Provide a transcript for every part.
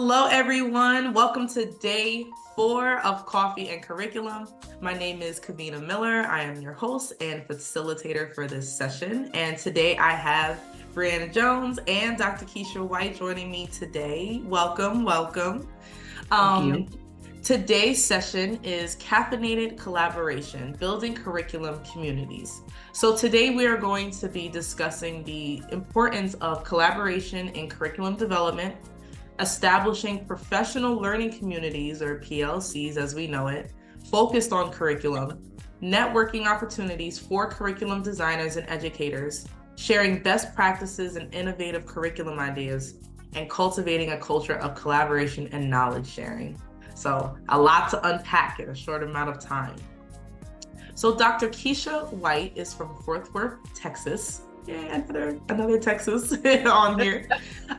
Hello, everyone. Welcome to day 4 of Coffee and Curriculum. My name is Kavina Miller. I am your host and facilitator for this session. And today I have Brianna Jones and Dr. Keisha White joining me today. Welcome. Thank you. Today's session is Caffeinated Collaboration, Building Curriculum Communities. So today we are going to be discussing the importance of collaboration in curriculum development, establishing professional learning communities, or PLCs as we know it, focused on curriculum, networking opportunities for curriculum designers and educators, sharing best practices and innovative curriculum ideas, and cultivating a culture of collaboration and knowledge sharing. So a lot to unpack in a short amount of time. So Dr. Keisha White is from Fort Worth, Texas. Yeah, another Texas on here.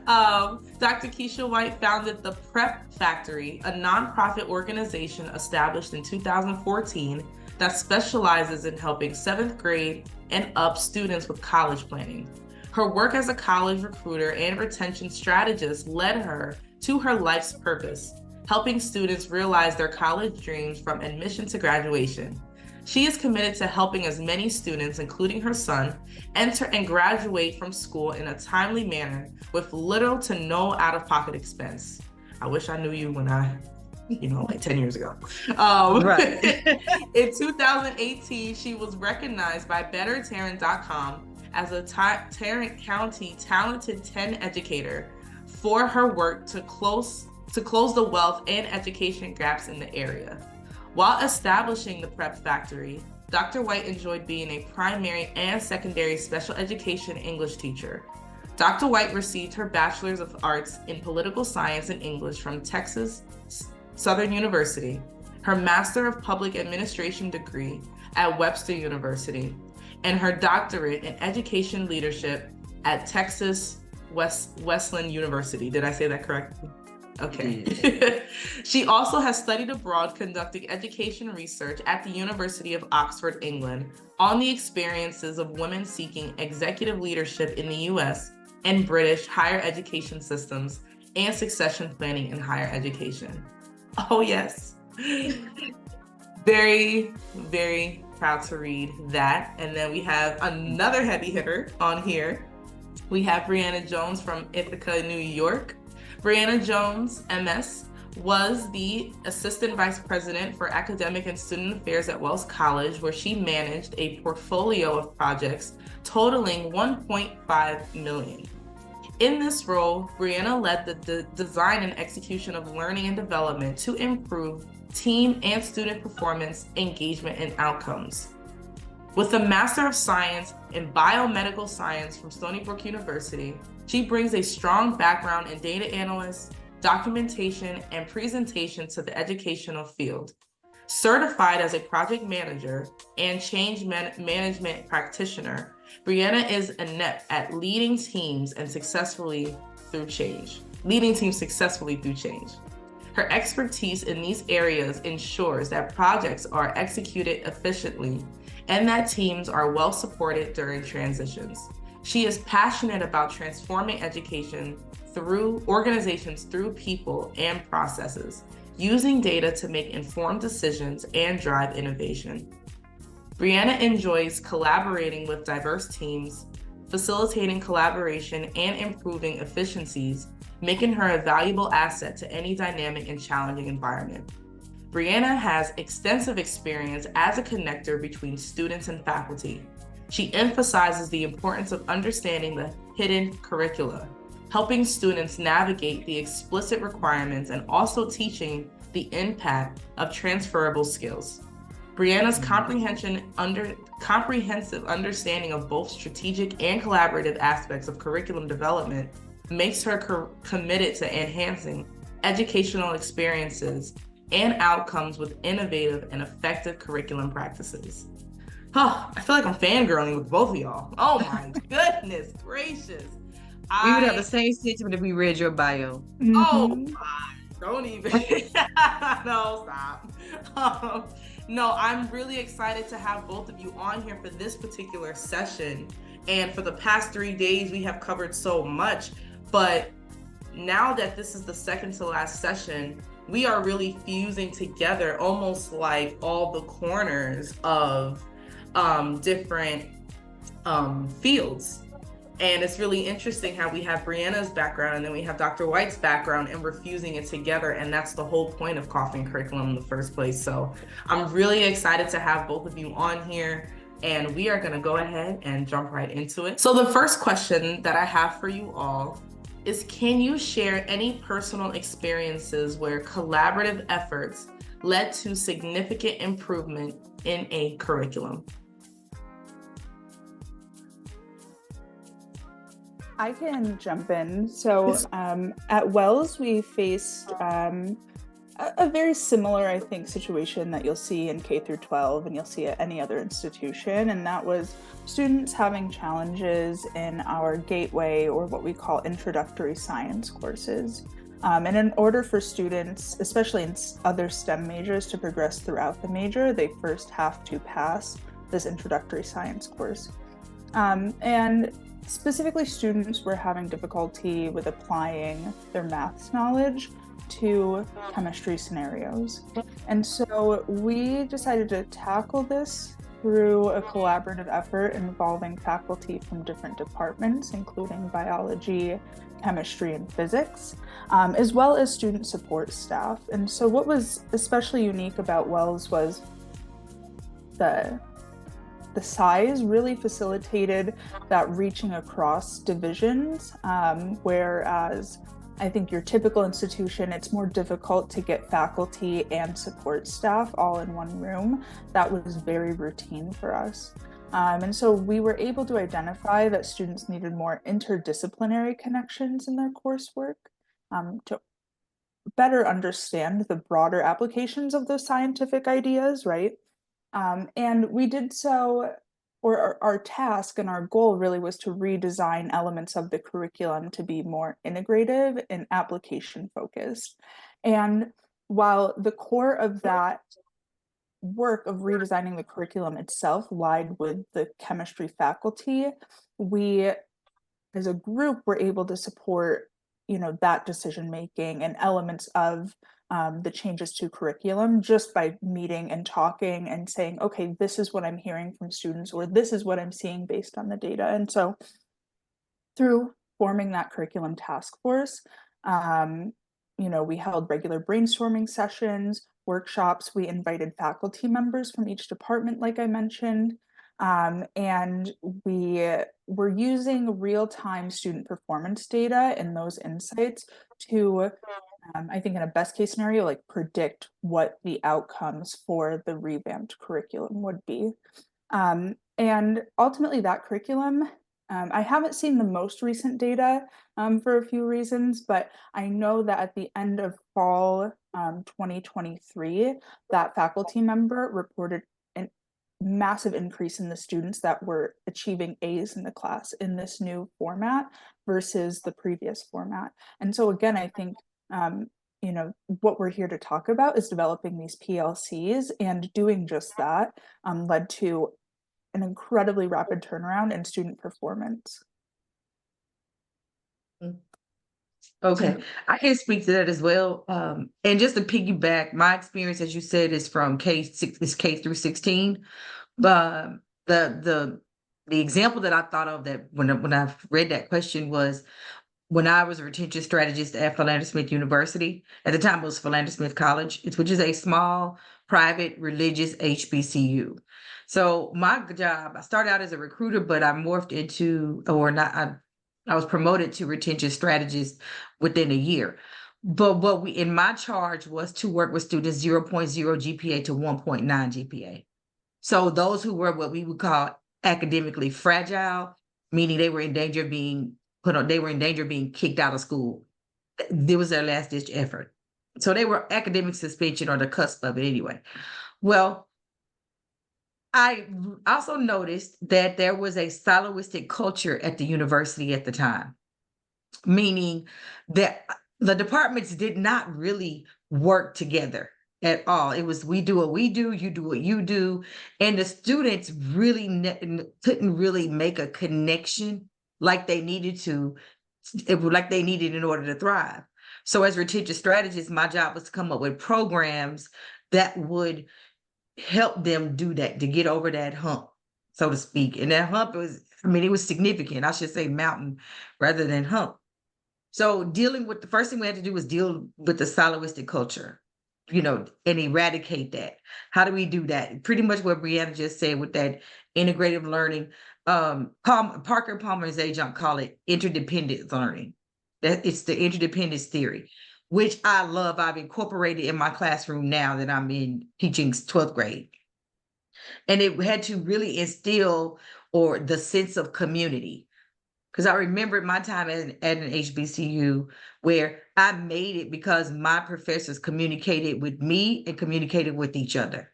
Dr. Keisha White founded the Prep Factory, a nonprofit organization established in 2014 that specializes in helping 7th grade and up students with college planning. Her work as a college recruiter and retention strategist led her to her life's purpose, helping students realize their college dreams from admission to graduation. She is committed to helping as many students, including her son, enter and graduate from school in a timely manner with little to no out-of-pocket expense. I wish I knew you when like 10 years ago. Right. In 2018, she was recognized by BetterTarrant.com as a Tarrant County Talented 10 Educator for her work to close the wealth and education gaps in the area. While establishing the Prep Factory, Dr. White enjoyed being a primary and secondary special education English teacher. Dr. White received her Bachelor's of Arts in Political Science and English from Texas Southern University, her Master of Public Administration degree at Webster University, and her doctorate in Education Leadership at Texas Wesleyan University. Did I say that correctly? Okay. She also has studied abroad conducting education research at the University of Oxford, England, on the experiences of women seeking executive leadership in the US and British higher education systems and succession planning in higher education. Oh, yes. Very, very proud to read that. And then we have another heavy hitter on here. We have Brianna Jones from Ithaca, New York. Brianna Jones, MS, was the Assistant Vice President for Academic and Student Affairs at Wells College, where she managed a portfolio of projects totaling $1.5 million. In this role, Brianna led the design and execution of learning and development to improve team and student performance, engagement, and outcomes. With a Master of Science in Biomedical Science from Stony Brook University, she brings a strong background in data analysis, documentation, and presentation to the educational field. Certified as a project manager and change management practitioner, Brianna is adept at leading teams successfully through change. Her expertise in these areas ensures that projects are executed efficiently and that teams are well supported during transitions. She is passionate about transforming education through organizations, through people and processes, using data to make informed decisions and drive innovation. Brianna enjoys collaborating with diverse teams, facilitating collaboration and improving efficiencies, making her a valuable asset to any dynamic and challenging environment. Brianna has extensive experience as a connector between students and faculty. She emphasizes the importance of understanding the hidden curricula, helping students navigate the explicit requirements and also teaching the impact of transferable skills. Brianna's comprehensive understanding of both strategic and collaborative aspects of curriculum development makes her committed to enhancing educational experiences and outcomes with innovative and effective curriculum practices. Oh, I feel like I'm fangirling with both of y'all. Oh my goodness gracious. We would have the same sentiment if we read your bio. Oh my, don't even. No, stop. No, I'm really excited to have both of you on here for this particular session. And for the past 3 days, we have covered so much, but now that this is the second to last session, we are really fusing together almost like all the corners of different fields. And it's really interesting how we have Brianna's background and then we have Dr. White's background, and we're fusing it together. And that's the whole point of Coffee and Curriculum in the first place. So I'm really excited to have both of you on here, and we are going to go ahead and jump right into it. So the first question that I have for you all is, can you share any personal experiences where collaborative efforts led to significant improvement in a curriculum? I can jump in. So at Wells, we faced a very similar, I think, situation that you'll see in K through 12 and you'll see at any other institution. And that was students having challenges in our gateway, or what we call introductory science courses. And in order for students, especially in other STEM majors, to progress throughout the major, they first have to pass this introductory science course. And specifically, students were having difficulty with applying their maths knowledge to chemistry scenarios. And so we decided to tackle this through a collaborative effort involving faculty from different departments, including biology, chemistry, and physics, as well as student support staff. And so what was especially unique about Wells was the size really facilitated that reaching across divisions, whereas I think your typical institution, it's more difficult to get faculty and support staff all in one room. That was very routine for us. And so we were able to identify that students needed more interdisciplinary connections in their coursework to better understand the broader applications of those scientific ideas, right? And we did so, or our task and our goal really was to redesign elements of the curriculum to be more integrative and application focused. And while the core of that work of redesigning the curriculum itself lied with the chemistry faculty, we as a group were able to support that decision making and elements of the changes to curriculum just by meeting and talking and saying, okay, this is what I'm hearing from students, or this is what I'm seeing based on the data. And so through forming that curriculum task force, we held regular brainstorming sessions, workshops. We invited faculty members from each department, like I mentioned, and we were using real-time student performance data and those insights to I think in a best case scenario, like predict what the outcomes for the revamped curriculum would be. And ultimately that curriculum, I haven't seen the most recent data for a few reasons, but I know that at the end of fall 2023, that faculty member reported a massive increase in the students that were achieving A's in the class in this new format versus the previous format. And so again, I think what we're here to talk about is developing these PLCs, and doing just that led to an incredibly rapid turnaround in student performance. Okay, I can speak to that as well. And just to piggyback, my experience, as you said, is from K through 16. The example that I thought of that when I read that question was when I was a retention strategist at Philander Smith University. At the time, it was Philander Smith College, which is a small, private, religious HBCU. So my job, I started out as a recruiter, but I morphed into, I was promoted to retention strategist within a year. But in my charge was to work with students 0.0 GPA to 1.9 GPA. So those who were what we would call academically fragile, meaning they were in danger of being kicked out of school. There was their last ditch effort. So they were academic suspension or the cusp of it anyway. Well, I also noticed that there was a siloistic culture at the university at the time, meaning that the departments did not really work together at all. It was, we do what we do, you do what you do. And the students really couldn't really make a connection like they needed to like they needed in order to thrive. So as retention strategist, my job was to come up with programs that would help them do that, to get over that hump, so to speak. And that hump was, I mean, it was significant. I should say mountain rather than hump. So dealing with the first thing we had to do was deal with the soloistic culture, and eradicate that. How do we do that? Pretty much what Brianna just said with that integrative learning. Parker Palmer and Zajon call it interdependent learning. That it's the interdependence theory, which I love. I've incorporated in my classroom now that I'm in teaching 12th grade. And it had to really instill or the sense of community. Because I remember my time at an HBCU where I made it because my professors communicated with me and communicated with each other.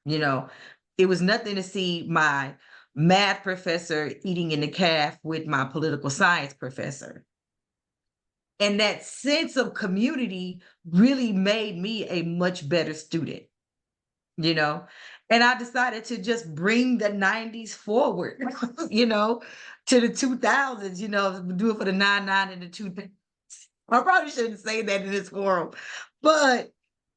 It was nothing to see my math professor eating in the calf with my political science professor. And that sense of community really made me a much better student, and I decided to just bring the 90s forward, to the 2000s, do it for the 99 and the 2000s. I probably shouldn't say that in this forum, but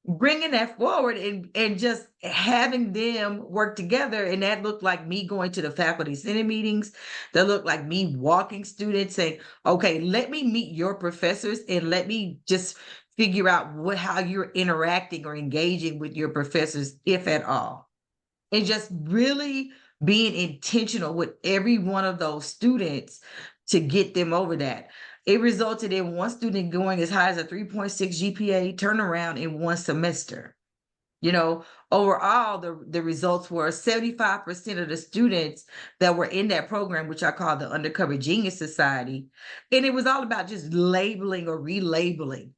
bringing that forward and just having them work together. And that looked like me going to the faculty senate meetings. That looked like me walking students saying, okay, let me meet your professors and let me just figure out how you're interacting or engaging with your professors, if at all. And just really being intentional with every one of those students to get them over that. It resulted in one student going as high as a 3.6 GPA turnaround in one semester. Overall, the results were 75% of the students that were in that program, which I call the Undercover Genius Society. And it was all about just labeling or relabeling,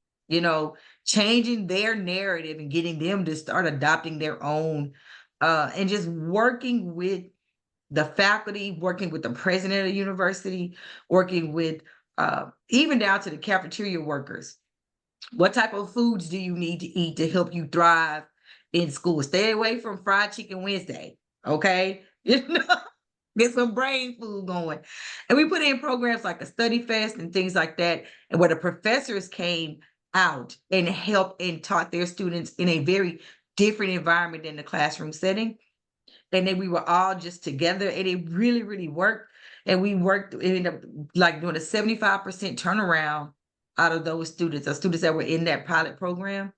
changing their narrative and getting them to start adopting their own, and just working with the faculty, working with the president of the university, working with even down to the cafeteria workers. What type of foods do you need to eat to help you thrive in school? Stay away from fried chicken Wednesday, okay? Get some brain food going. And we put in programs like a study fest and things like that, and where the professors came out and helped and taught their students in a very different environment than the classroom setting. And then we were all just together, and it really, really worked. And we ended up like doing a 75% turnaround out of those students, the students that were in that pilot program.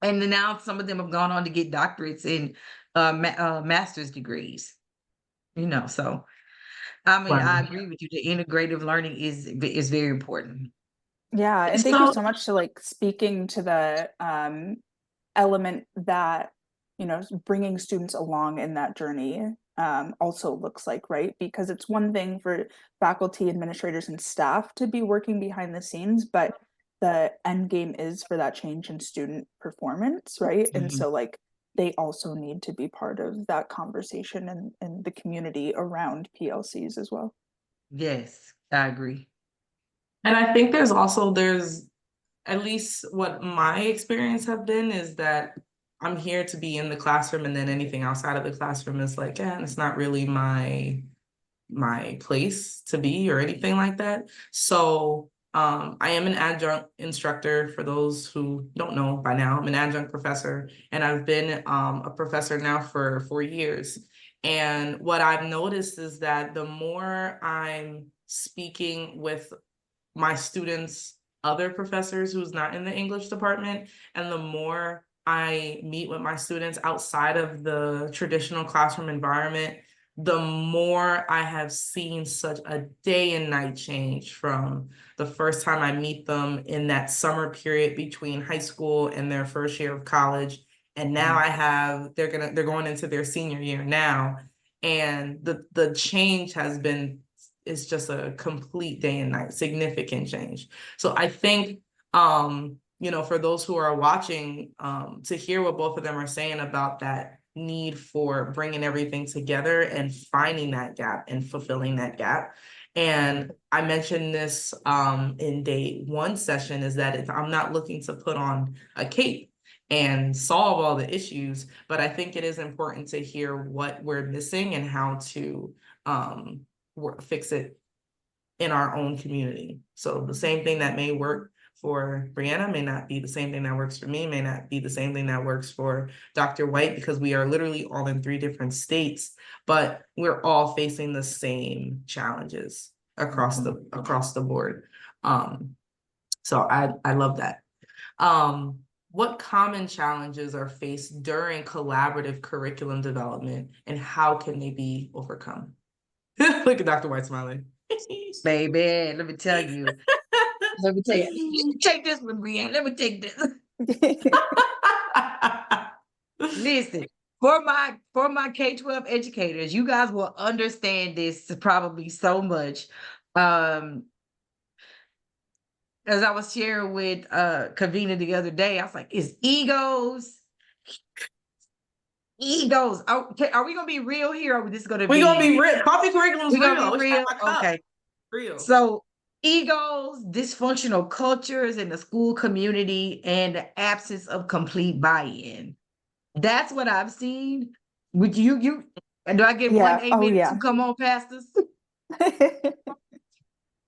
And then now some of them have gone on to get doctorates in master's degrees, so I mean, I agree with you. The integrative learning is very important. Yeah, and thank you so much to speaking to the element that bringing students along in that journey also looks like, right? Because it's one thing for faculty, administrators, and staff to be working behind the scenes, but the end game is for that change in student performance, right? Mm-hmm. And so they also need to be part of that conversation and the community around PLCs as well. Yes, I agree. And I think there's at least what my experience have been is that I'm here to be in the classroom, and then anything outside of the classroom is it's not really my place to be or anything like that. So I am an adjunct instructor. For those who don't know by now, I'm an adjunct professor, and I've been a professor now for 4 years. And what I've noticed is that the more I'm speaking with my students' other professors who's not in the English department, and the more I meet with my students outside of the traditional classroom environment, the more I have seen such a day and night change from the first time I meet them in that summer period between high school and their first year of college. And now they're going into their senior year now. And the change is just a complete day and night, significant change. So I think, for those who are watching, to hear what both of them are saying about that need for bringing everything together and finding that gap and fulfilling that gap. And I mentioned this in day one session, is that I'm not looking to put on a cape and solve all the issues, but I think it is important to hear what we're missing and how to fix it in our own community. So the same thing that may work for Brianna may not be the same thing that works for me, may not be the same thing that works for Dr. White, because we are literally all in 3 different states, but we're all facing the same challenges across the board. So I love that. What common challenges are faced during collaborative curriculum development, and how can they be overcome? Look at Dr. White smiling. Baby, let me tell you. Let me tell you. Take this one, Brianna. Let me take this. Listen, for my K-12 educators, you guys will understand this probably so much. As I was sharing with Kavina the other day, I was like, it's egos. Egos. Okay, are we gonna be real here, or is this gonna We're gonna be be real. Coffee curriculum's we're real. gonna be real? Okay. Real. So egos, dysfunctional cultures in the school community, and the absence of complete buy-in. That's what I've seen. Would you and do I get one Yeah. Oh, amen yeah. to come on, pastors?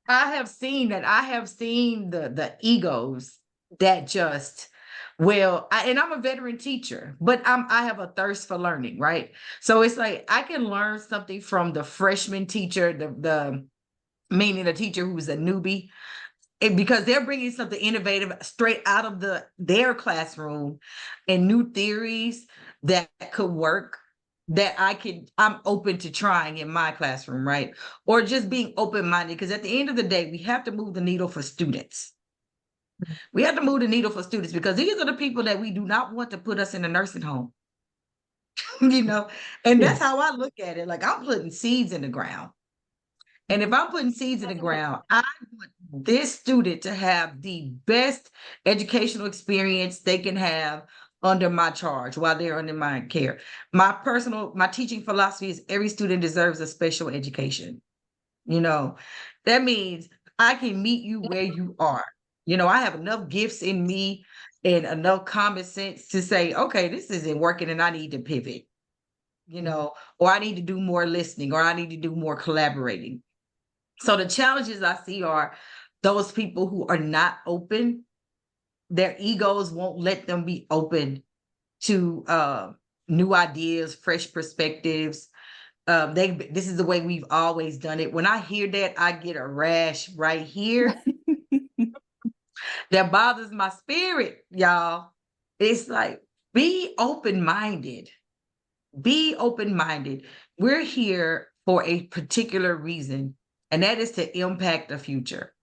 I have seen that. I have seen the egos that just and I'm a veteran teacher, but I have a thirst for learning, right? So it's like I can learn something from the freshman teacher, the meaning a teacher who's a newbie, because they're bringing something innovative straight out of their classroom and new theories that could work, that I'm open to trying in my classroom, right? Or just being open-minded, because at the end of the day, we have to move the needle for students. We have to move the needle for students, because these are the people that we do not want to put us in a nursing home. And that's how I look at it. Like, I'm putting seeds in the ground. And if I'm putting seeds in the ground, I want this student to have the best educational experience they can have under my charge while they're under my care. My teaching philosophy is every student deserves a special education. That means I can meet you where you are. I have enough gifts in me and enough common sense to say, okay, this isn't working and I need to pivot, or I need to do more listening, or I need to do more collaborating. So the challenges I see are those people who are not open. Their egos won't let them be open to new ideas, fresh perspectives. This is the way we've always done it. When I hear that, I get a rash right here that bothers my spirit, y'all. It's like, be open-minded. Be open-minded. We're here for a particular reason, and that is to impact the future.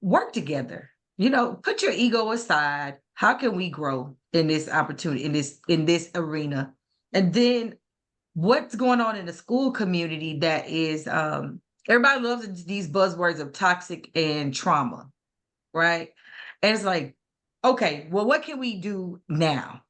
Work together. Put your ego aside. How can we grow in this opportunity, in this arena? And then what's going on in the school community that is everybody loves these buzzwords of toxic and trauma, right? And it's like, okay, well, what can we do now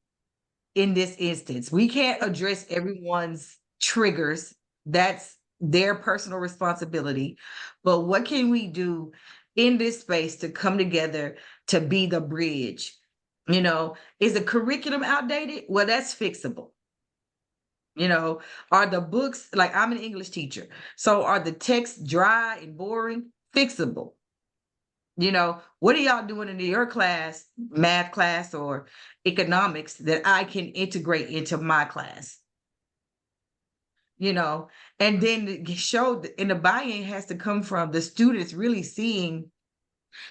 in this instance? We can't address everyone's triggers. That's their personal responsibility. But what can we do in this space to come together to be the bridge? Is the curriculum outdated? Well, that's fixable. Are the books, like, I'm an English teacher, so are the texts dry and boring? Fixable. What are y'all doing in your class, math class or economics, that I can integrate into my class? And then the buy-in has to come from the students really seeing,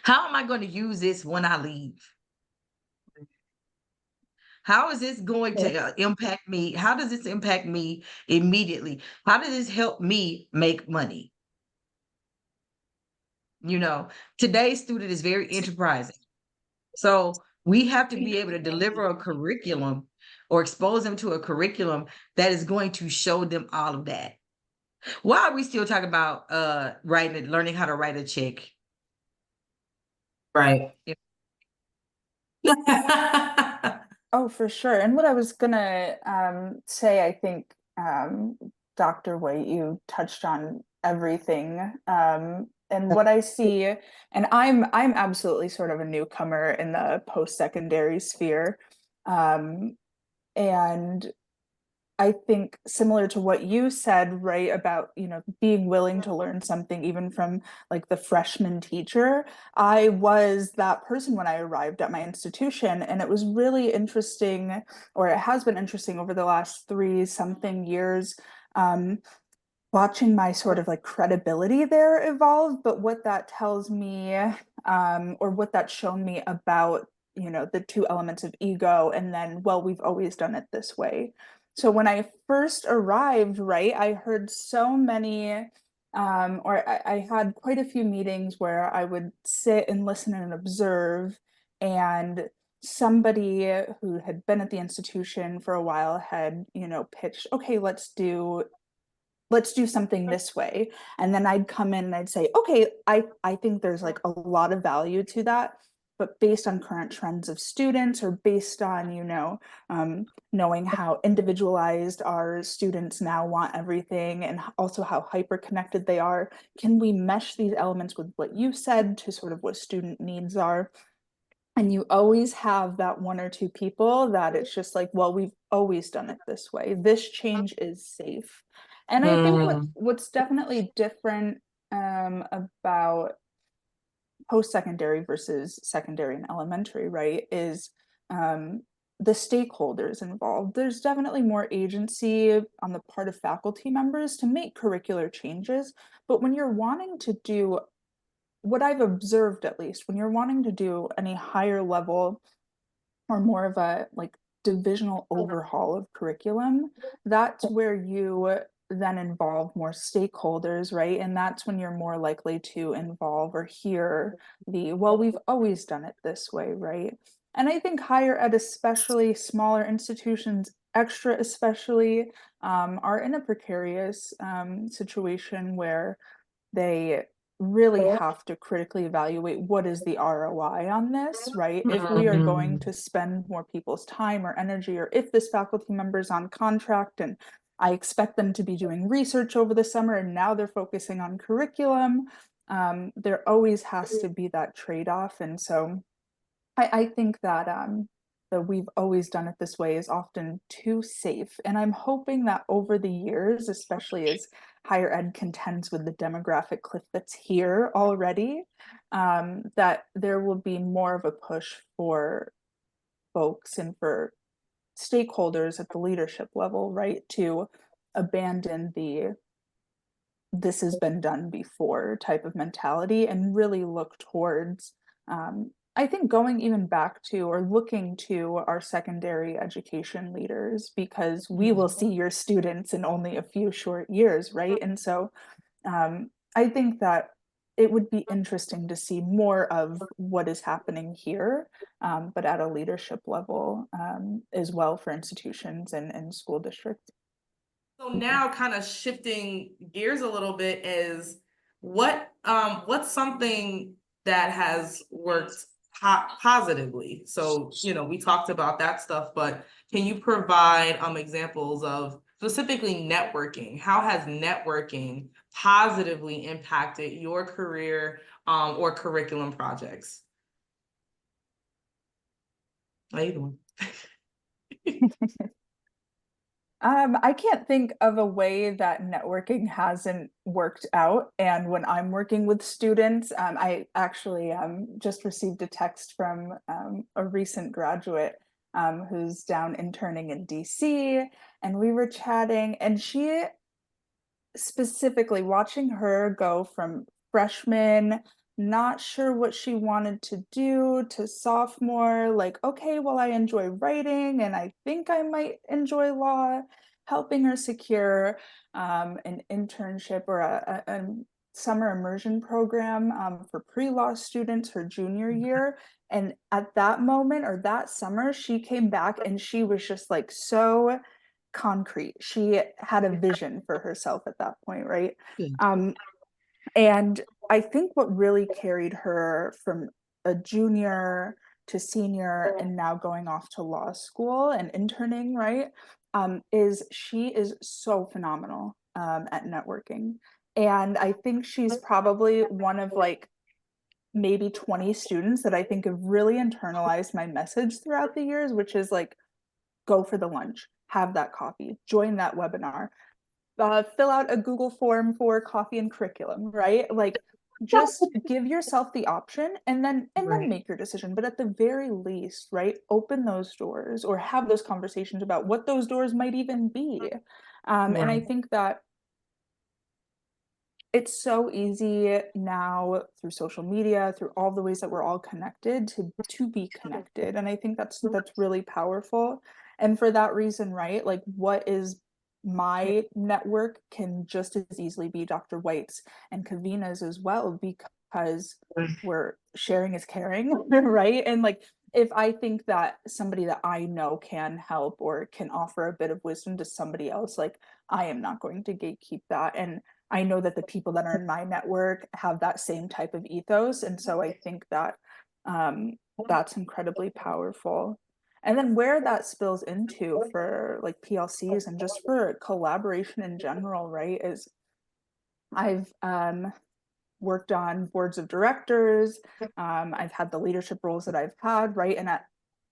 how am I going to use this when I leave? How is this going to impact me? How does this impact me immediately? How does this help me make money? Today's student is very enterprising. So we have to be able to deliver a curriculum or expose them to a curriculum that is going to show them all of that. Why are we still talking about learning how to write a check? Right. Oh, for sure. And what I was gonna say, I think Dr. White, you touched on everything. And what I see, and I'm absolutely sort of a newcomer in the post-secondary sphere. And I think similar to what you said, right, about, being willing to learn something even from like the freshman teacher. I was that person when I arrived at my institution, and it was really interesting, or it has been interesting over the last 3 something years, um, watching my sort of like credibility there evolve. But what that tells me, or what that's shown me about, the 2 elements of ego, and then, well, we've always done it this way. So when I first arrived, right, I heard so many, or I had quite a few meetings where I would sit and listen and observe, and somebody who had been at the institution for a while had, pitched, okay, let's do something this way. And then I'd come in and I'd say, okay, I think there's like a lot of value to that, but based on current trends of students, or based on, knowing how individualized our students now want everything, and also how hyper connected they are, can we mesh these elements with what you said to sort of what student needs are? And you always have that 1 or 2 people that it's just like, well, we've always done it this way. This change is safe. And I think Mm. what's definitely different, about post-secondary versus secondary and elementary, right, is, um, the stakeholders involved. There's definitely more agency on the part of faculty members to make curricular changes. But when you're wanting to do, what I've observed at least, when you're wanting to do any higher level, or more of a like divisional overhaul of curriculum, that's where you then involve more stakeholders, right? And that's when you're more likely to involve or hear the, well, we've always done it this way, right? And I think higher ed, especially smaller institutions, extra especially, are in a precarious, situation where they really have to critically evaluate what is the ROI on this, right? If we are going Mm. to spend more people's time or energy, or if this faculty member is on contract and I expect them to be doing research over the summer and now they're focusing on curriculum, there always has to be that trade-off. And so I think that, that we've always done it this way is often too safe. And I'm hoping that over the years, especially as higher ed contends with the demographic cliff that's here already, that there will be more of a push for folks and for stakeholders at the leadership level, right, to abandon the this has been done before type of mentality, and really look towards, I think, going even back to, or looking to, our secondary education leaders, because we will see your students in only a few short years, right? And so, I think that it would be interesting to see more of what is happening here, but at a leadership level, as well, for institutions and school districts. So now, kind of shifting gears a little bit, is what's something that has worked positively? So, we talked about that stuff, but can you provide examples of specifically networking? How has networking positively impacted your career or curriculum projects? How you doing? I can't think of a way that networking hasn't worked out. And when I'm working with students, I actually, just received a text from, a recent graduate, who's down interning in DC, and we were chatting, and she, specifically watching her go from freshman, not sure what she wanted to do, to sophomore, like, okay, well, I enjoy writing and I think I might enjoy law, helping her secure, an internship, or a summer immersion program, for pre-law students her junior year. And at that moment, or that summer, she came back and she was just like so concrete. She had a vision for herself at that point, right? Good. Um, and I think what really carried her from a junior to senior and now going off to law school and interning, right? Is she is so phenomenal, at networking. And I think she's probably one of like maybe 20 students that I think have really internalized my message throughout the years, which is like, go for the lunch, have that coffee, join that webinar, fill out a Google form for coffee and curriculum, right? Like just give yourself the option and then make your decision. But at the very least, right, open those doors or have those conversations about what those doors might even be. And I think that it's so easy now through social media, through all the ways that we're all connected to be connected. And I think that's really powerful. And for that reason, right, like what is my network can just as easily be Dr. White's and Kavina's as well, because we're sharing is caring, right? And like if I think that somebody that I know can help or can offer a bit of wisdom to somebody else, like I am not going to gatekeep that. And I know that the people that are in my network have that same type of ethos. And so I think that that's incredibly powerful. And then where that spills into for like PLCs and just for collaboration in general, right, is I've worked on boards of directors. I've had the leadership roles that I've had, right? And at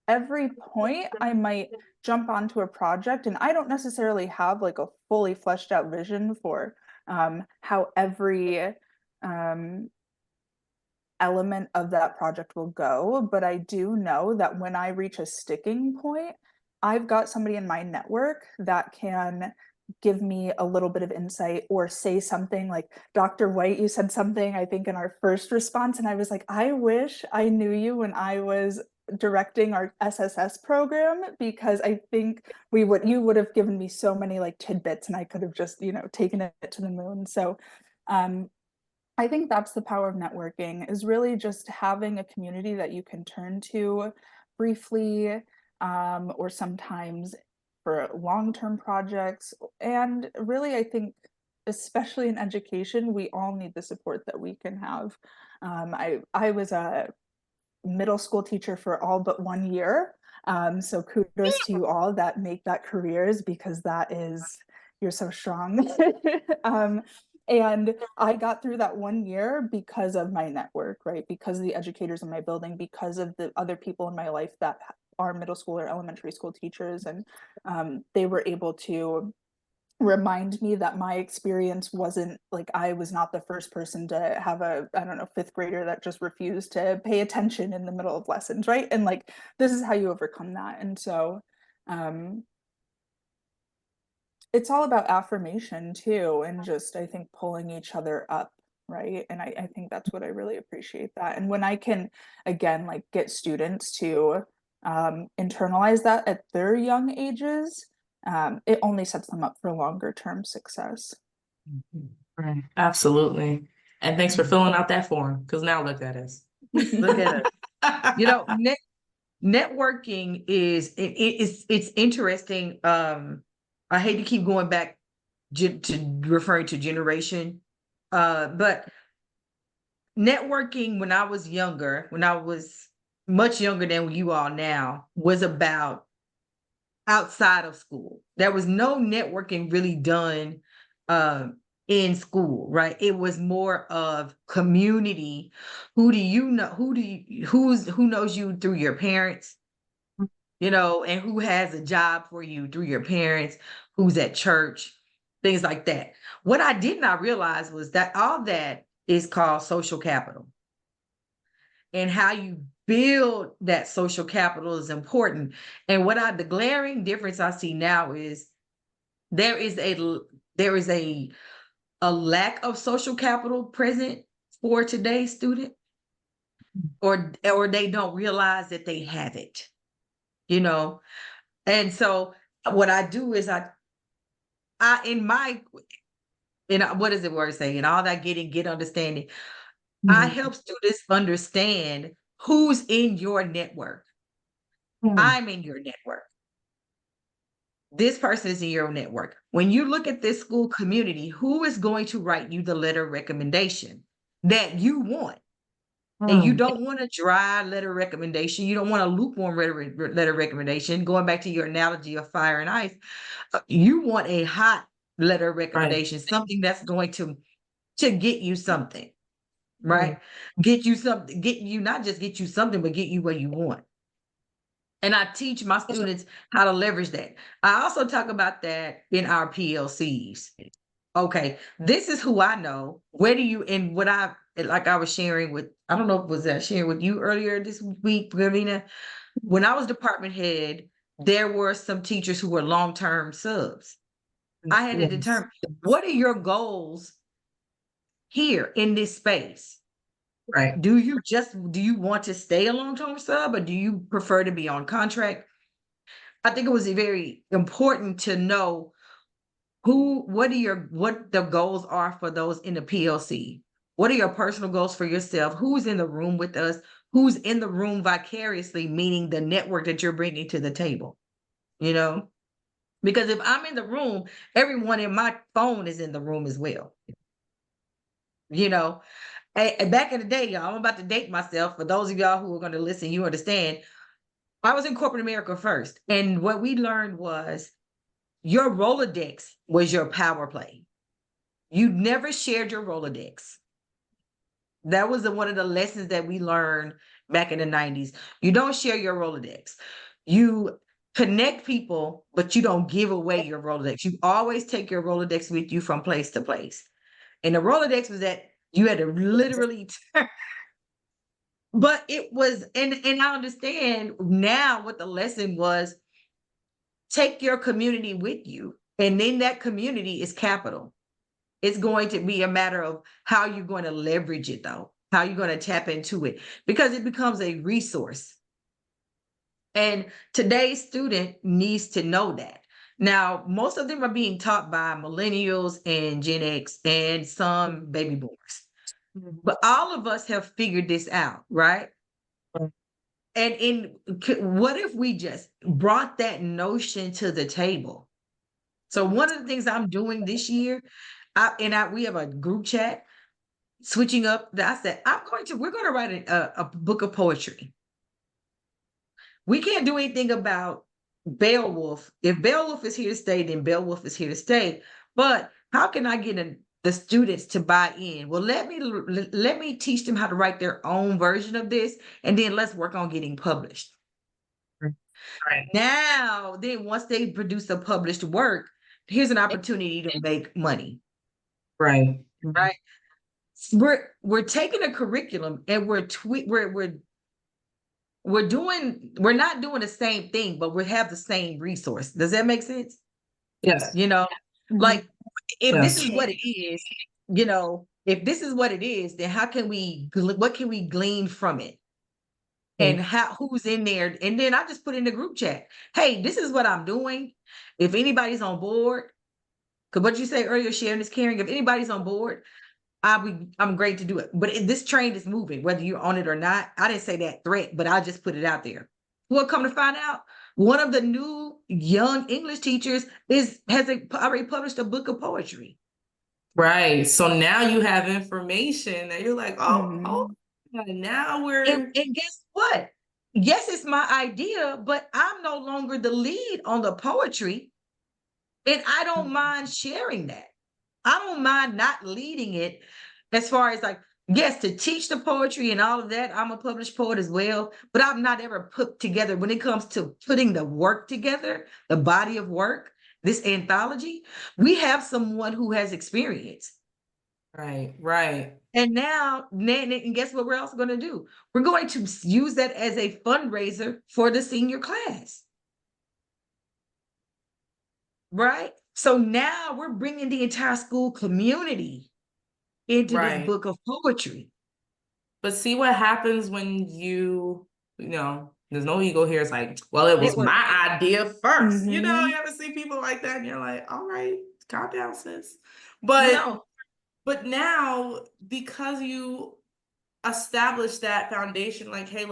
every point, I might jump onto a project and I don't necessarily have like a fully fleshed out vision for how every element of that project will go. But I do know that when I reach a sticking point, I've got somebody in my network that can give me a little bit of insight or say something like, Dr. White, you said something, I think, in our first response. And I was like, I wish I knew you when I was directing our SSS program, because I think you would have given me so many like tidbits and I could have just, taken it to the moon. So I think that's the power of networking, is really just having a community that you can turn to briefly, or sometimes for long-term projects. And really, I think, especially in education, we all need the support that we can have. I was a middle school teacher for all but 1 year. So kudos to you all that make that careers, because you're so strong. And I got through that 1 year because of my network, right? Because of the educators in my building, because of the other people in my life that are middle school or elementary school teachers. And they were able to remind me that my experience wasn't like, I was not the first person to have I don't know, fifth grader that just refused to pay attention in the middle of lessons, right? And like, this is how you overcome that. And so it's all about affirmation too, and just, I think, pulling each other up, right? And I think that's what I really appreciate that. And when I can, again, like get students to internalize that at their young ages, it only sets them up for longer term success. Right. Absolutely. And thanks for filling out that form, because now look at us. Look at us. Networking it's interesting. I hate to keep going back to referring to generation, but networking when I was younger, when I was much younger than you all now, was about outside of school. There was no networking really done in school, right? It was more of community. Who do you know? Who knows you through your parents? And who has a job for you through your parents, who's at church, things like that. What I did not realize was that all that is called social capital. And how you build that social capital is important. And the glaring difference I see now is there is a lack of social capital present for today's student, or they don't realize that they have it. And so what I do is what does the word say? And all that get understanding. I help students understand who's in your network. I'm in your network. This person is in your network. When you look at this school community, who is going to write you the letter of recommendation that you want? And you don't want a dry letter recommendation. You don't want a lukewarm letter recommendation. Going back to your analogy of fire and ice, you want a hot letter recommendation, something that's going to get you something, right? Get you something, not just get you something, but get you what you want. And I teach my students how to leverage that. I also talk about that in our PLCs. Okay, this is who I know. Where do you, and what like I was sharing with, I don't know if was that sharing with you earlier this week, Gavina. When I was department head, there were some teachers who were long-term subs. I had to Yes. determine, what are your goals here in this space? Right. Do you want to stay a long-term sub, or do you prefer to be on contract? I think it was very important to know what the goals are for those in the PLC. What are your personal goals for yourself? Who's in the room with us? Who's in the room vicariously, meaning the network that you're bringing to the table, you know? Because if I'm in the room, everyone in my phone is in the room as well. You know, and back in the day, y'all, I'm about to date myself. For those of y'all who are going to listen, you understand. I was in corporate America first. And what we learned was your Rolodex was your power play. You never shared your Rolodex. That was one of the lessons that we learned back in the 90s. You don't share your Rolodex. You connect people, but you don't give away your Rolodex. You always take your Rolodex with you from place to place. And the Rolodex was that you had to literally but it was, and I understand now what the lesson was. Take your community with you. And then that community is capital. It's going to be a matter of how you're going to leverage it, though, how you're going to tap into it, because it becomes a resource. And today's student needs to know that. Now, most of them are being taught by millennials and Gen X and some baby boomers. But all of us have figured this out, right? And what if we just brought that notion to the table? So one of the things I'm doing this year, we have a group chat switching up. I said, we're going to write a book of poetry. We can't do anything about Beowulf. If Beowulf is here to stay, then Beowulf is here to stay. But how can I get the students to buy in? Well, let me teach them how to write their own version of this, and then let's work on getting published. Right. Now, then once they produce a published work, here's an opportunity to make money. Right. Right. We're taking a curriculum and we're not doing the same thing, but we have the same resource. Does that make sense? Yes. You know, like if Yes. this is what it is, you know, if this is what it is, then what can we glean from it? And who's in there? And then I just put in the group chat, hey, this is what I'm doing. If anybody's on board, because what you say earlier, sharing is caring. If anybody's on board, I'm great to do it. But this train is moving, whether you're on it or not. I didn't say that threat, but I just put it out there. Well, come to find out, one of the new young English teachers already published a book of poetry. Right. So now you have information that you're like, oh, now we're and guess what? Yes, it's my idea, but I'm no longer the lead on the poetry. And I don't mind sharing that. I don't mind not leading it as far as like, yes, to teach the poetry and all of that. I'm a published poet as well, but I've not ever put together, when it comes to putting the work together, the body of work, this anthology, we have someone who has experience. Right. And and guess what we're also going to do? We're going to use that as a fundraiser for the senior class. Right? So now we're bringing the entire school community into this book of poetry. But see what happens when there's no ego here. It's like, well, it was my idea first. You ever see people like that and you're like, all right, calm down, sis. But now, because you establish that foundation, like, hey,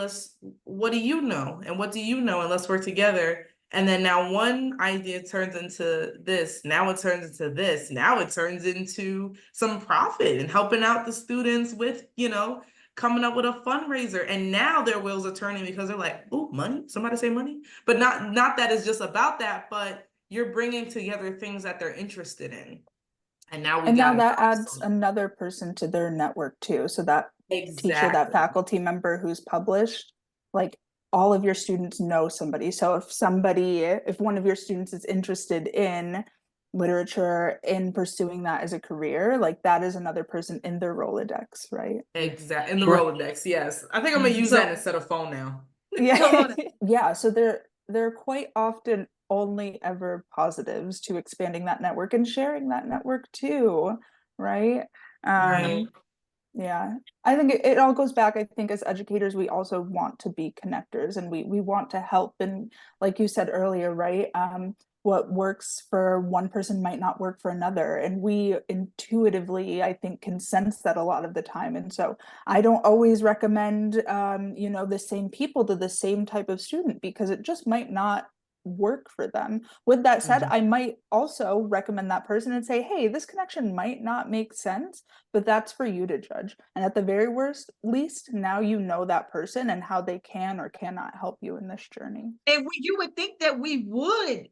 what do you know? And what do you know? And let's work together. And then now one idea turns into this. Now it turns into this. Now it turns into some profit and helping out the students with, coming up with a fundraiser. And now their wheels are turning because they're like, oh, money. Somebody say money. But not that it's just about that, but you're bringing together things that they're interested in. And now that adds another person to their network too. So that teacher, that faculty member who's published, like all of your students know somebody. So if one of your students is interested in literature, in pursuing that as a career, like that is another person in their Rolodex, right? Exactly. In the Right. Rolodex, yes. I think I'm gonna use that instead of phone now. Yeah. Yeah. So they're quite often only ever positives to expanding that network and sharing that network too, right? Right. Yeah, I think it all goes back. I think as educators, we also want to be connectors, and we want to help. And like you said earlier, right? What works for one person might not work for another, and we intuitively, I think, can sense that a lot of the time. And so I don't always recommend, the same people to the same type of student because it just might not work for them. With that said, I might also recommend that person and say, hey, this connection might not make sense, but that's for you to judge. And at the very worst, least now you know that person and how they can or cannot help you in this journey. And you would think that we would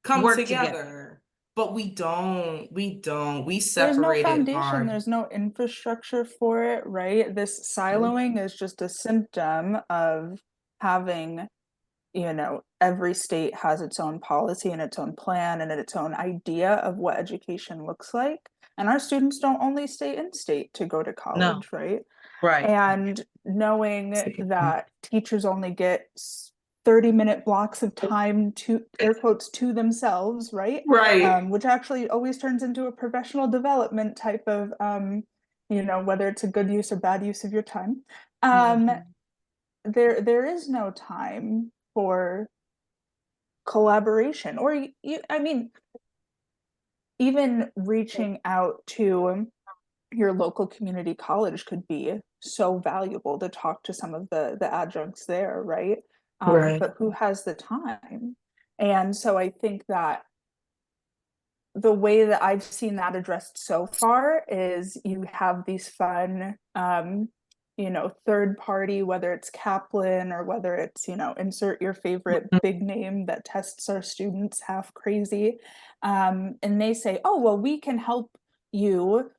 Come work together. together. But we don't. We There's no separated foundation, hard. there's no infrastructure for it, right? This siloing is just a symptom of having, every state has its own policy and its own plan and its own idea of what education looks like. And our students don't only stay in state to go to No, college, right? right. And knowing that teachers only get 30-minute blocks of time to air quotes to themselves, right? Right. Which actually always turns into a professional development type of whether it's a good use or bad use of your time. There is no time for collaboration or I mean, even reaching out to your local community college could be so valuable to talk to some of the adjuncts there, right? Right. But who has the time? And so I think that the way that I've seen that addressed so far is you have these fun third party, whether it's Kaplan or whether it's, insert your favorite big name that tests our students half crazy. And they say, oh, well, we can help you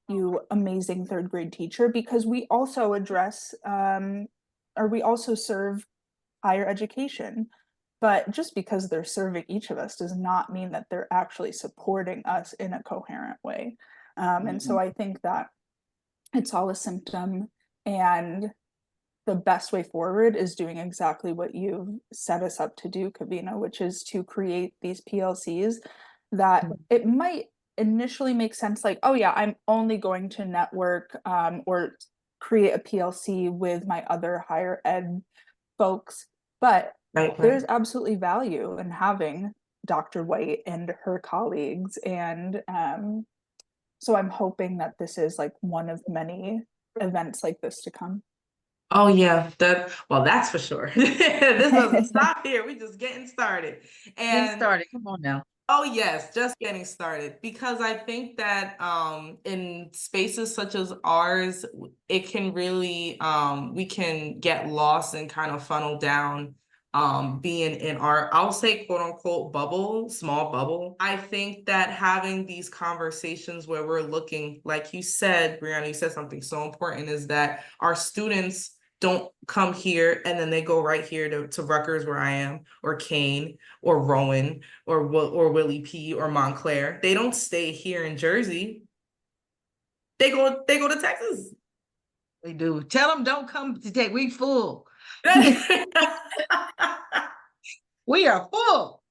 amazing third grade teacher, because we also address or we also serve higher education. But just because they're serving each of us does not mean that they're actually supporting us in a coherent way. And so I think that it's all a symptom, and the best way forward is doing exactly what you've set us up to do, Kavina, which is to create these PLCs that it might initially make sense, like, oh yeah, I'm only going to network or create a PLC with my other higher ed folks. But Right. there's absolutely value in having Dr. White and her colleagues. And so I'm hoping that this is like one of many events like this to come. Oh yeah, that's for sure. This doesn't stop here. We just getting started. Getting And started. Come on now. oh yes, just getting started. Because I think that in spaces such as ours, it can really we can get lost and kind of funnel down being in our, I'll say, quote unquote bubble, small bubble. I think that having these conversations where we're looking, like you said, Brianna, you said something so important, is that our students don't come here and then they go right here to Rutgers, where I am, or Kane, or Rowan, or Willie P, or Montclair. They don't stay here in Jersey. They go to Texas. We do. Tell them don't come to take. We full. We are full.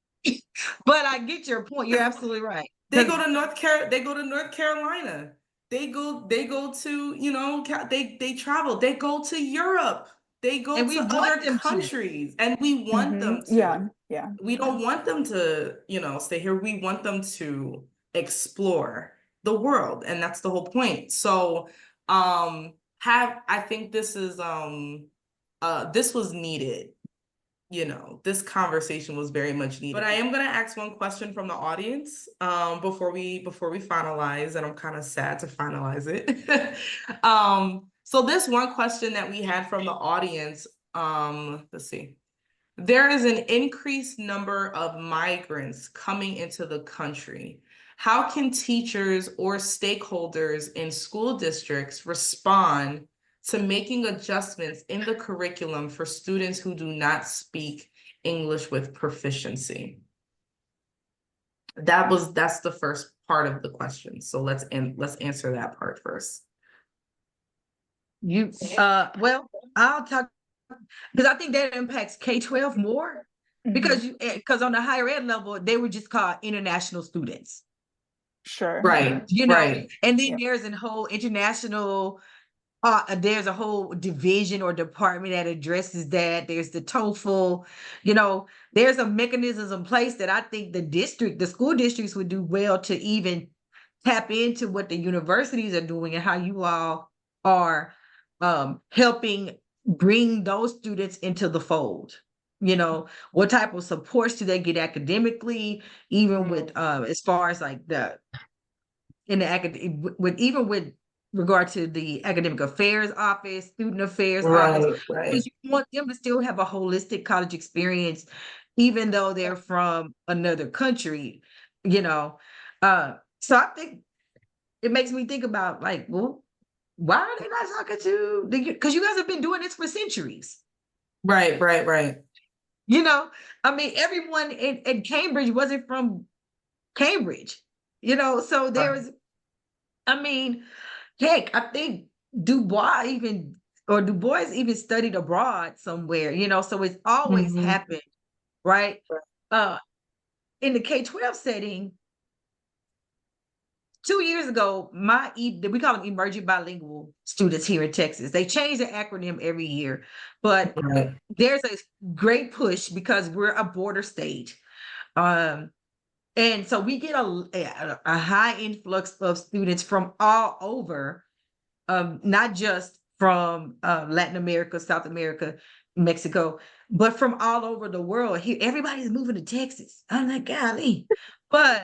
But I get your point. You're absolutely right. They go to North Carolina. They go to, they travel. They go to Europe. They go to other countries, and we want them to. Yeah. We don't want them to, stay here. We want them to explore the world, and that's the whole point. So, I think this was needed. This conversation was very much needed. But I am gonna ask one question from the audience before we finalize, and I'm kind of sad to finalize it. So this one question that we had from the audience, let's see. There is an increased number of migrants coming into the country. How can teachers or stakeholders in school districts respond to making adjustments in the curriculum for students who do not speak English with proficiency? That's the first part of the question. So let's answer that part first. Well, I'll talk because I think that impacts K-12 more because on the higher ed level, they were just called international students. Sure. Right. And then Yeah. there's a whole international, there's a whole division or department that addresses that. There's the TOEFL, there's a mechanisms in place that I think the school districts would do well to even tap into what the universities are doing and how you all are helping bring those students into the fold. What type of supports do they get academically, even with as far as like with regard to the academic affairs office, student affairs office, because you want them to still have a holistic college experience, even though they're from another country, so I think it makes me think about like, well, why are they not talking to because you guys have been doing this for centuries. Right. I mean, everyone in Cambridge wasn't from Cambridge, so there was, I mean, heck, I think Du Bois even studied abroad somewhere, so it's always happened, right? In the K-12 setting, 2 years ago, we call them emerging bilingual students here in Texas. They change the acronym every year, but there's a great push because we're a border state. And so we get a high influx of students from all over, not just from Latin America, South America, Mexico, but from all over the world. Here, everybody's moving to Texas. I'm like, golly. But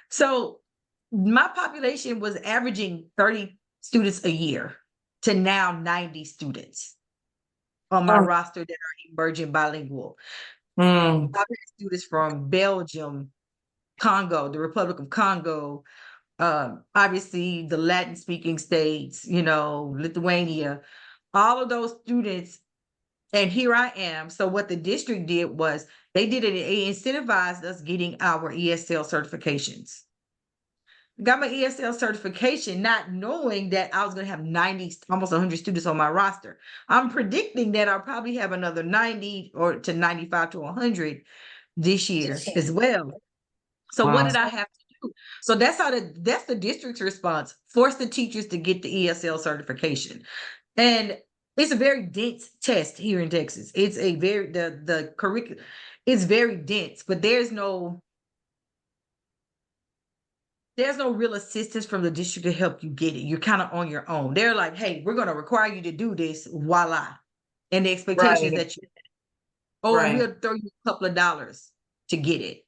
so my population was averaging 30 students a year to now 90 students on my roster that are emerging bilingual. I've had students from Belgium, Congo, the Republic of Congo, obviously the Latin speaking states, Lithuania, all of those students. And here I am. So what the district did was they incentivized us getting our ESL certifications. Got my ESL certification, not knowing that I was going to have 90, almost 100 students on my roster. I'm predicting that I'll probably have another 90 or to 95 to 100 this year as well. So what did I have to do? So that's the district's response. Force the teachers to get the ESL certification. And it's a very dense test here in Texas. It's a very, the curriculum is very dense, but there's no real assistance from the district to help you get it. You're kind of on your own. They're like, hey, we're going to require you to do this, voila. And the expectation is that we'll throw you a couple of dollars to get it.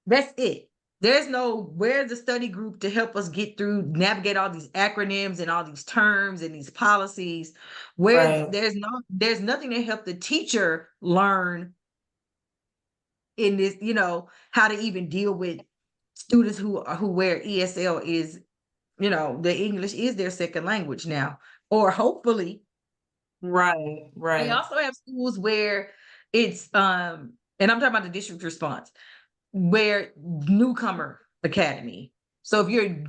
That's it. Where's the study group to help us get through, navigate all these acronyms and all these terms and these policies? There's nothing to help the teacher learn in this, how to even deal with students who where ESL is, the English is their second language now, or hopefully. Right. They also have schools where it's, and I'm talking about the district response, where newcomer academy. So if you're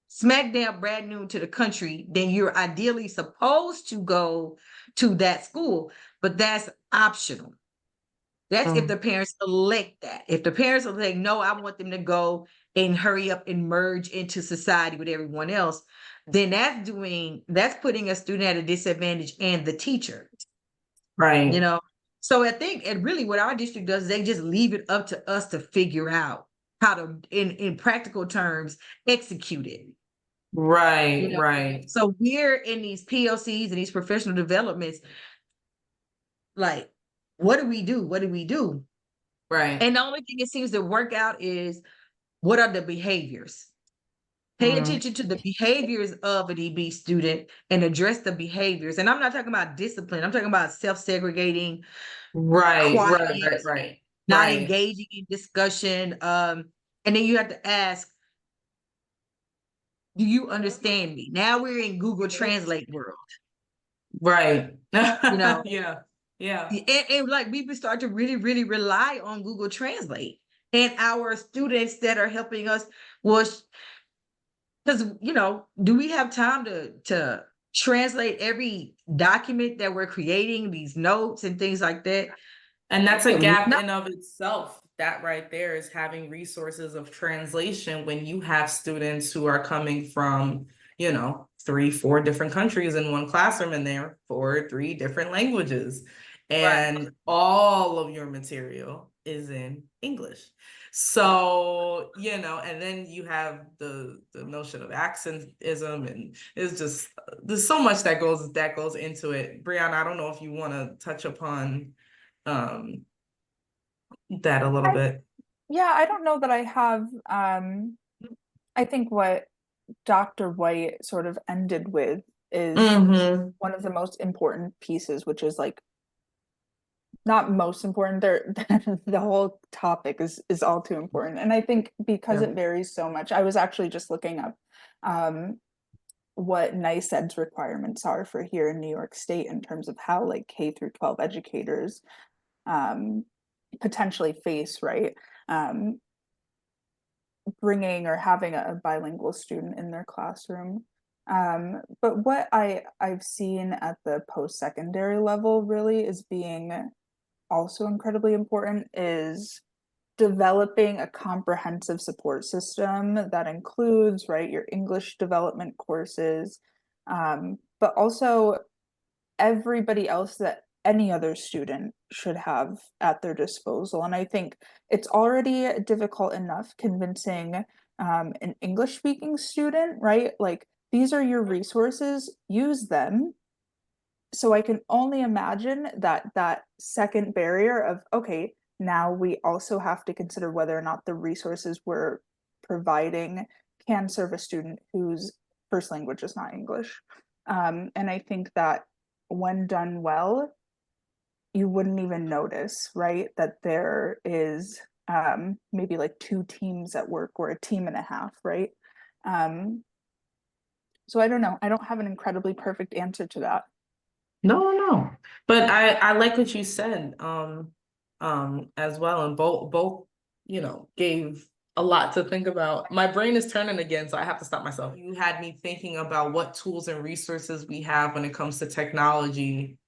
smack dab brand new to the country, then you're ideally supposed to go to that school, but that's optional. That's if the parents elect that. If the parents are like, no, I want them to go and hurry up and merge into society with everyone else, then that's putting a student at a disadvantage and the teacher. Right. So I think, and really what our district does is they just leave it up to us to figure out how to, in practical terms, execute it. Right, right. So we're in these PLCs and these professional developments, like, what do we do? What do we do? Right. And the only thing it seems to work out is, what are the behaviors? Pay attention to the behaviors of an EB student and address the behaviors. And I'm not talking about discipline. I'm talking about self-segregating, right. not engaging in discussion. And then you have to ask, do you understand me? Now we're in Google Translate world. Right. You know, Yeah. Yeah. and like we start to really, really rely on Google Translate, and our students that are helping us was because, you know, do we have time to translate every document that we're creating, these notes and things like that? And that's a Yeah, gap no. in of itself. That right there is having resources of translation when you have students who are coming from, you know, 3, 4 different countries in one classroom, and they're for 3 different languages. Right. And all of your material is in English. So, you know, and then you have the notion of accentism, and it's just there's so much that goes into it. Brianna, I don't know if you want to touch upon um that a little bit. Yeah, I don't know that I have. I think what Dr. White sort of ended with is Mm-hmm. one of the most important pieces, which is like not most important. There, the whole topic is all too important, and I think because Yeah. it varies so much. I was actually just looking up what NICED's requirements are for here in New York State in terms of how like K through 12 educators potentially face, right? Um, Bringing or having a bilingual student in their classroom. But what I've seen at the post-secondary level really is being also incredibly important is developing a comprehensive support system that includes, right, your English development courses, but also everybody else that any other student should have at their disposal. And I think it's already difficult enough convincing an English speaking student, right? Like, these are your resources, use them. So I can only imagine that that second barrier of, okay, now we also have to consider whether or not the resources we're providing can serve a student whose first language is not English. And I think that when done well, you wouldn't even notice, right? That there is maybe like 2 teams at work or a team and a half, right? Um, so I don't know. I don't have an incredibly perfect answer to that. No. But I like what you said as well. And both, you know, gave a lot to think about. My brain is turning again, so I have to stop myself. You had me thinking about what tools and resources we have when it comes to technology.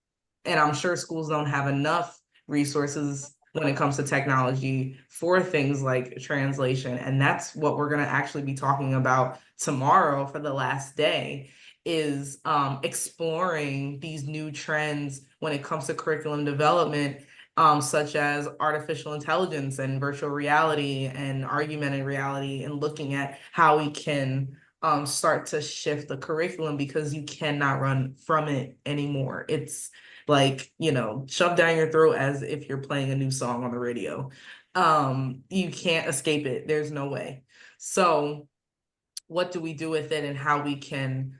And I'm sure schools don't have enough resources when it comes to technology for things like translation. And that's what we're going to actually be talking about tomorrow for the last day is exploring these new trends when it comes to curriculum development, such as artificial intelligence and virtual reality and augmented reality, and looking at how we can start to shift the curriculum because you cannot run from it anymore. It's like, you know, shoved down your throat as if you're playing a new song on the radio. You can't escape it. There's no way. So what do we do with it, and how we can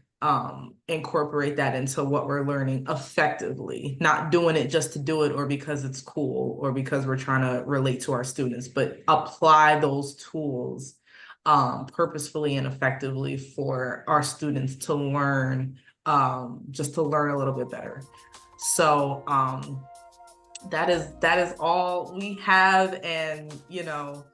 incorporate that into what we're learning effectively, not doing it just to do it or because it's cool or because we're trying to relate to our students, but apply those tools purposefully and effectively for our students to learn, just to learn a little bit better. So that is all we have. And you know,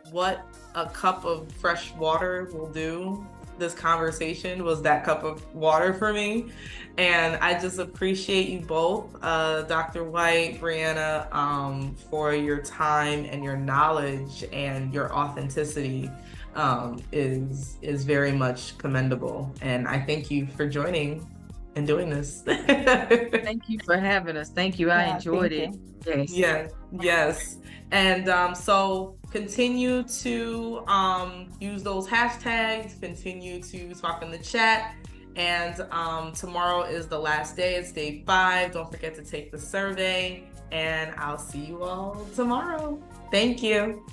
what a cup of fresh water will do, this conversation was that cup of water for me. And I just appreciate you both, Dr. White, Brianna, for your time and your knowledge, and your authenticity is very much commendable. And I thank you for joining and doing this. Thank you for having us. Thank you. I Yeah, enjoyed it. thank you. Yes. Yes. And so continue to use those hashtags, continue to talk in the chat. And tomorrow is the last day. It's day 5. Don't forget to take the survey. And I'll see you all tomorrow. Thank you.